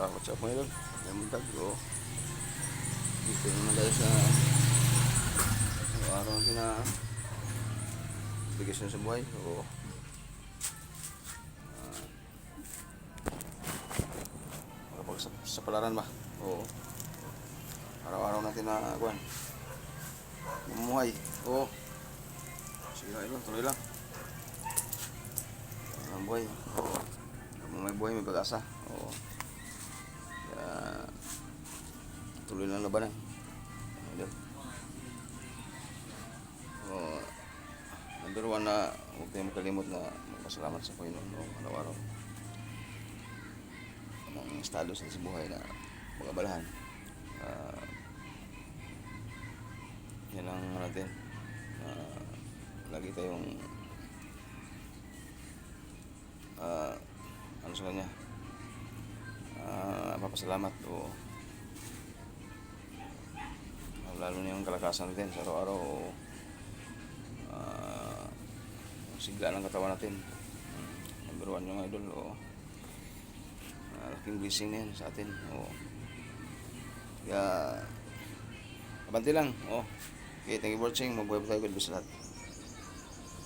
What's up mga idol? May mundag o dito naman tayo sa araw natin na bigisyon sa buhay o kapag sa palaran ba o araw-araw natin na kuhan bumuhay o sige lang idol, tuloy lang ang buhay o may buhay may pag-asa o kaya tuloy lang labanan idol. Number one na huwag tayong makalimot na magpasalamat sa Panginoon no? Araw-araw ang estado sa buhay na magabalahan yan ang natin lagi tayong ano sa kanya papasalamat o lalo na yung kalakasan natin sa araw-araw o sigla ng katawan natin. Number one yung idol o laking blessing na yan sa atin o kaya abante lang o okay, thank you for watching, magbuhay po tayo, God bless lahat.